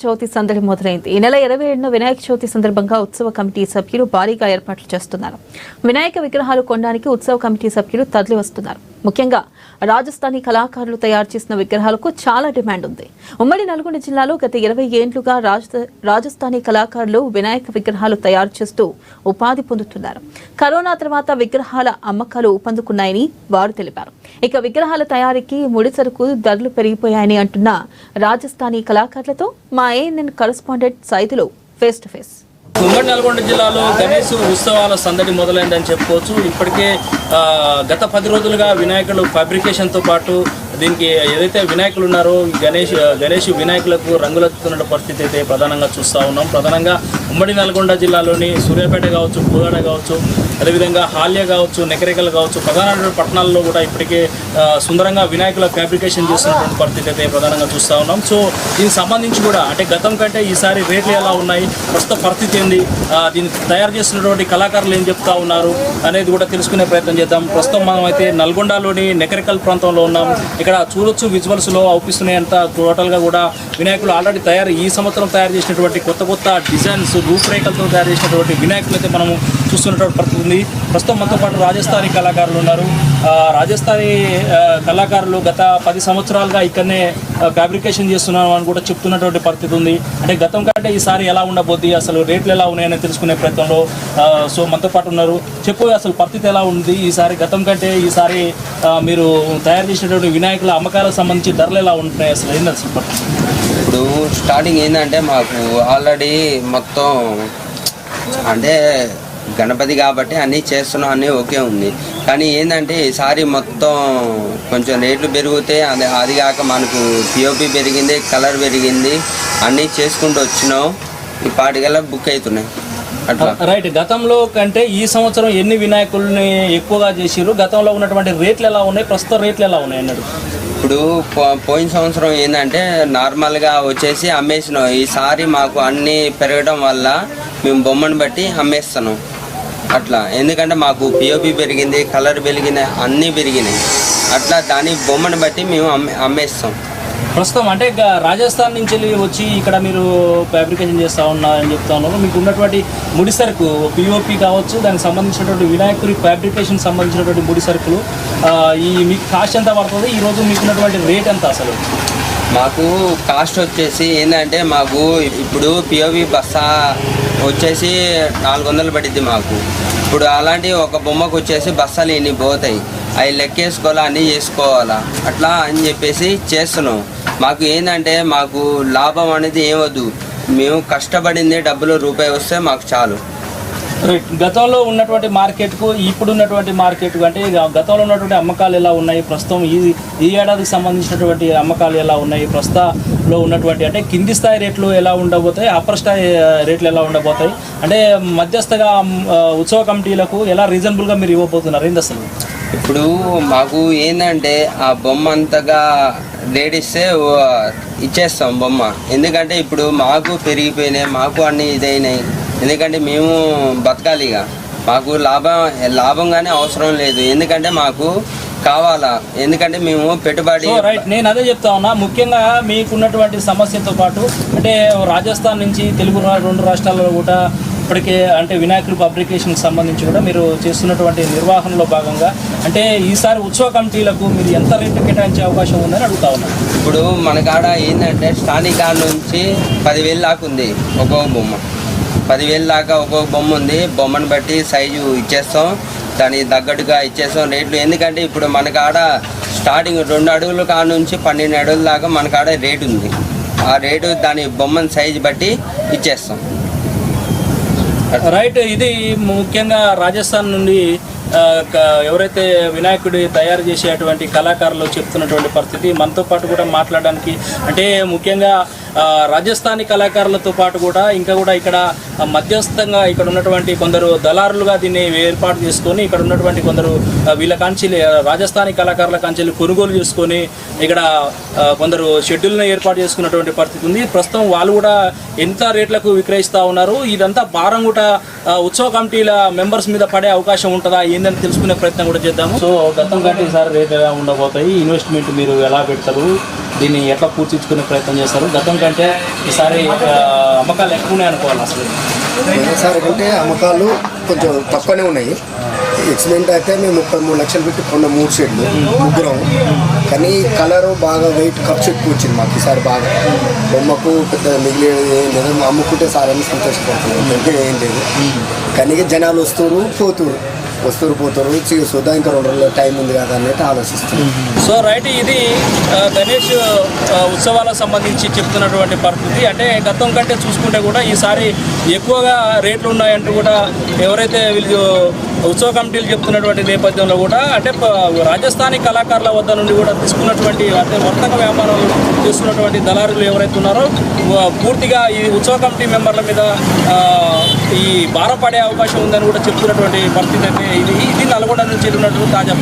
చవితి సందడి మొదలైంది. ఈ నెల 27న వినాయక చవితి సందర్భంగా ఉత్సవ కమిటీ సభ్యులు భారీగా ఏర్పాట్లు చేస్తున్నారు. వినాయక విగ్రహాలు కొనడానికి ఉత్సవ కమిటీ సభ్యులు తరలి వస్తున్నారు. ముఖ్యంగా రాజస్థానీ కళాకారులు తయారు చేసిన విగ్రహాలకు చాలా డిమాండ్ ఉంది. ఉమ్మడి నల్గొండ జిల్లాలో గత 20 ఏళ్లుగా రాజస్థానీ కళాకారులు వినాయక విగ్రహాలు తయారు చేస్తూ ఉపాధి పొందుతున్నారు. కరోనా తర్వాత విగ్రహాల అమ్మకాలు ఊపందుకున్నాయని వారు తెలిపారు. ఇక విగ్రహాల తయారీకి ముడి సరుకు ధరలు పెరిగిపోయాయని అంటున్న రాజస్థానీ కళాకారులతో మా ANN correspondent Saidulu face to face. ఉమ్మడి నల్గొండ జిల్లాలో గణేష్ ఉత్సవాల సందడి మొదలైందని చెప్పుకోవచ్చు. ఇప్పటికే గత 10 రోజులుగా వినాయకులు ఫ్యాబ్రికేషన్తో పాటు దీనికి ఏదైతే వినాయకులు ఉన్నారో గణేష్ వినాయకులకు రంగులెత్తుతున్న పరిస్థితి అయితే ప్రధానంగా చూస్తూ ఉన్నాం. ప్రధానంగా ఉమ్మడి నల్గొండ జిల్లాలోని సూర్యాపేట కావచ్చు, పూగాడ కావచ్చు, అదేవిధంగా హాల్య కావచ్చు, నెకరేకల్ కావచ్చు, ప్రధాన పట్టణాల్లో కూడా ఇప్పటికే సుందరంగా వినాయకుల ఫ్యాబ్రికేషన్ చేస్తున్నటువంటి పరిస్థితి అయితే ప్రధానంగా చూస్తూ ఉన్నాం. సో దీనికి సంబంధించి కూడా అంటే గతం కంటే ఈసారి రేట్లు ఎలా ఉన్నాయి, ప్రస్తుత పరిస్థితి ఏంది, దీన్ని తయారు చేస్తున్నటువంటి కళాకారులు ఏం చెప్తా ఉన్నారు అనేది కూడా తెలుసుకునే ప్రయత్నం చేద్దాం. ప్రస్తుతం మనం అయితే నల్గొండలోని నెకరేకల్ ప్రాంతంలో ఉన్నాం. ఇక్కడ చూడొచ్చు విజువల్స్లో అవుపిస్తున్నాయంత టోటల్గా కూడా వినాయకులు ఆల్రెడీ ఈ సంవత్సరం తయారు చేసినటువంటి కొత్త డిజైన్స్ రూపురేఖలతో తయారు చేసినటువంటి వినాయకులు అయితే మనము చూస్తున్నటువంటి పరిస్థితి ఉంది. ప్రస్తుతం మనతో పాటు రాజస్థానీ కళాకారులు ఉన్నారు. రాజస్థానీ కళాకారులు గత 10 సంవత్సరాలుగా ఇక్కడనే ఫ్యాబ్రికేషన్ చేస్తున్నాను అని కూడా చెప్తున్నటువంటి పరిస్థితి ఉంది. అంటే గతం కంటే ఈసారి ఎలా ఉండబోద్ది, అసలు రేట్లు ఎలా ఉన్నాయని తెలుసుకునే ప్రయత్నంలో సో మనతో పాటు ఉన్నారు. చెప్పు అసలు పరిస్థితి ఎలా ఉంది ఈసారి, గతం కంటే ఈసారి మీరు తయారు చేసినటువంటి వినాయకుల అమ్మకాలకు సంబంధించి ధరలు ఎలా ఉంటున్నాయి, అసలు ఏంది అసలు పరిస్థితి? ఇప్పుడు స్టార్టింగ్ ఏంటంటే మాకు ఆల్రెడీ మొత్తం అంటే గణపతి కాబట్టి అన్నీ చేస్తున్నాం, అన్నీ ఓకే ఉంది. కానీ ఏంటంటే ఈసారి మొత్తం కొంచెం రేట్లు పెరిగితే అది కాక మనకు POP పెరిగింది, కలర్ పెరిగింది, అన్నీ చేసుకుంటూ వచ్చినాం. ఈ పాటికల్లా బుక్ అవుతున్నాయి అట్లా. రైట్. గతంలో కంటే ఈ సంవత్సరం ఎన్ని వినాయకుల్ని ఎక్కువగా చేసిరు, గతంలో ఉన్నటువంటి రేట్లు ఎలా ఉన్నాయి, ప్రస్తుత రేట్లు ఎలా ఉన్నాయి అన్నాడు? ఇప్పుడు పోయిన సంవత్సరం ఏంటంటే నార్మల్గా వచ్చేసి అమ్మేసినాం. ఈసారి మాకు అన్నీ పెరగడం వల్ల మేము బొమ్మను బట్టి అమ్మేస్తున్నాం అట్లా. ఎందుకంటే మాకు POP పెరిగింది, కలర్ పెరిగినాయి, అన్నీ పెరిగినాయి అట్లా. దాని బొమ్మను బట్టి మేము అమ్మేస్తాం. ప్రస్తుతం అంటే రాజస్థాన్ నుంచి వచ్చి ఇక్కడ మీరు ఫ్యాబ్రికేషన్ చేస్తూ ఉన్నారని చెప్తా ఉన్నారు. మీకు ఉన్నటువంటి ముడి సరుకు POP కావచ్చు, దానికి సంబంధించినటువంటి వినాయకుడి ఫ్యాబ్రికేషన్ సంబంధించినటువంటి ముడి సరుకులు మీకు కాస్ట్ ఎంత పడుతుంది, ఈరోజు మీకు ఉన్నటువంటి రేట్ ఎంత అసలు? మాకు కాస్ట్ వచ్చేసి ఏంటంటే మాకు ఇప్పుడు POP బస్సా వచ్చేసి 400 పడిద్ది మాకు. ఇప్పుడు అలాంటి ఒక బొమ్మకు వచ్చేసి బస్సాలు ఇన్ని పోతాయి, అవి లెక్కేసుకోవాలా, అన్నీ చేసుకోవాలా అట్లా అని చెప్పేసి చేస్తున్నాం. మాకు ఏంటంటే మాకు లాభం అనేది ఏమొద్దు, మేము కష్టపడింది డబ్బులు రూపాయి వస్తే మాకు చాలు. గతంలో ఉన్నటువంటి మార్కెట్కు ఇప్పుడు ఉన్నటువంటి మార్కెట్కు అంటే గతంలో ఉన్నటువంటి అమ్మకాలు ఎలా ఉన్నాయి, ప్రస్తుతం ఈ ఏడాదికి సంబంధించినటువంటి అమ్మకాలు ఎలా ఉన్నాయి, ప్రస్తుతంలో ఉన్నటువంటి అంటే కింది స్థాయి రేట్లు ఎలా ఉండబోతాయి, అప్పర్ స్థాయి రేట్లు ఎలా ఉండబోతాయి, అంటే మధ్యస్థగా ఉత్సవ కమిటీలకు ఎలా రీజనబుల్గా మీరు ఇవ్వబోతున్నారు ఏంది అసలు? ఇప్పుడు మాకు ఏంటంటే ఆ బొమ్మ అంతగా రేట్ ఇస్తే ఇచ్చేస్తాం బొమ్మ. ఎందుకంటే ఇప్పుడు మాకు పెరిగిపోయినాయి, మాకు అన్నీ ఇదైనాయి. ఎందుకంటే మేము బతకాలిగా, మాకు లాభంగానే అవసరం లేదు. ఎందుకంటే మాకు కావాలా, ఎందుకంటే మేము పెట్టుబడి. రైట్, నేను అదే చెప్తా ఉన్నా. ముఖ్యంగా మీకున్నటువంటి సమస్యతో పాటు అంటే రాజస్థాన్ నుంచి తెలుగు 2 రాష్ట్రాల్లో కూడా ఇప్పటికే అంటే వినాయకుల ఫ్యాబ్రికేషన్కి సంబంధించి కూడా మీరు చేస్తున్నటువంటి నిర్వహణలో భాగంగా అంటే ఈసారి ఉత్సవ కమిటీలకు మీరు ఎంత రేటు కేటాయించే అవకాశం ఉందని అడుగుతా ఉన్నాను. ఇప్పుడు మన కాడ ఏంటంటే స్టాండింగ్ కాడ నుంచి 10,000 దాకా ఉంది ఒక్కొక్క బొమ్మ. 10,000 దాకా ఒక్కొక్క బొమ్మ ఉంది. బొమ్మను బట్టి సైజు ఇచ్చేస్తాం, దానికి తగ్గట్టుగా ఇచ్చేస్తాం రేట్లు. ఎందుకంటే ఇప్పుడు మన కాడ స్టార్టింగ్ 2 అడుగుల కాడ నుంచి 12 అడుగుల దాకా మన కాడ రేటు ఉంది. ఆ రేటు దాని బొమ్మను సైజు బట్టి ఇచ్చేస్తాం. రైట్. ఇది ముఖ్యంగా రాజస్థాన్ నుండి ఎవరైతే వినాయకుడి తయారు చేసేటువంటి కళాకారులు చెప్తున్నటువంటి పరిస్థితి. మనతో పాటు కూడా మాట్లాడడానికి అంటే ముఖ్యంగా రాజస్థానీ కళాకారులతో పాటు కూడా ఇంకా కూడా ఇక్కడ మధ్యస్థంగా ఇక్కడ ఉన్నటువంటి కొందరు దళారులుగా దీన్ని ఏర్పాటు చేసుకొని ఇక్కడ ఉన్నటువంటి కొందరు వీళ్ళ కాంచెలు రాజస్థానీ కళాకారుల కాంచెలు కొనుగోలు చేసుకొని ఇక్కడ కొందరు షెడ్యూల్ని ఏర్పాటు చేసుకున్నటువంటి పరిస్థితి ఉంది. ప్రస్తుతం వాళ్ళు కూడా ఎంత రేట్లకు విక్రయిస్తూ ఉన్నారు, ఇదంతా భారం కూడా ఉత్సవ కమిటీల మెంబర్స్ మీద పడే అవకాశం ఉంటుందా ఏందని తెలుసుకునే ప్రయత్నం కూడా చేద్దాము. సో గతం కంటే ఈసారి రేట్ ఎలా ఉండబోతాయి, ఇన్వెస్ట్మెంట్ మీరు ఎలా పెడతారు, దీన్ని ఎట్లా పూర్తించుకునే ప్రయత్నం చేస్తారు? గతం కంటే ఈసారి అమ్మకాలు ఎక్కువ ఉన్నాయి అనుకోవాలి అసలు. పోయినసారి కంటే అమ్మకాలు కొంచెం తక్కువనే ఉన్నాయి. ఎక్సిడెంట్ అయితే మేము 33 లక్షలు పెట్టి కొన్న 3 షెడ్లు ముగ్గురం, కానీ కలరు బాగా వెయిట్ ఖర్చు ఎక్కువ వచ్చింది మాకు ఈసారి. బాగా బొమ్మకు పెద్ద మిగిలేదు ఏం లేదు, అమ్ముకుంటే సార్ అని సంతోషపడుతుంది, అంటే ఏం లేదు. కానీ జనాలు వస్తారు పోతారు చూద్దాం, ఇంకా 2 రోజుల టైం ఉంది కదా అన్నట్టు ఆలోచిస్తుంది. సో రైట్, ఇది గణేష్ ఉత్సవాలకు సంబంధించి చెప్తున్నటువంటి పరిస్థితి. అంటే గతం కంటే చూసుకుంటే కూడా ఈసారి ఎక్కువగా రేట్లు ఉన్నాయంటూ కూడా ఎవరైతే వీళ్ళు ఉత్సవ కమిటీలు చెప్తున్నటువంటి నేపథ్యంలో కూడా, అంటే రాజస్థానీ కళాకారుల వద్ద నుండి కూడా తీసుకున్నటువంటి, అంటే వర్తక వ్యాపారాలు చేస్తున్నటువంటి దళారులు ఎవరైతే ఉన్నారో పూర్తిగా ఈ ఉత్సవ కమిటీ మెంబర్ల మీద ఈ భారపడే అవకాశం ఉందని కూడా చెప్తున్నటువంటి పరిస్థితి అయితే ఇది నల్గొండ నుంచి ఉన్నటువంటి తాజా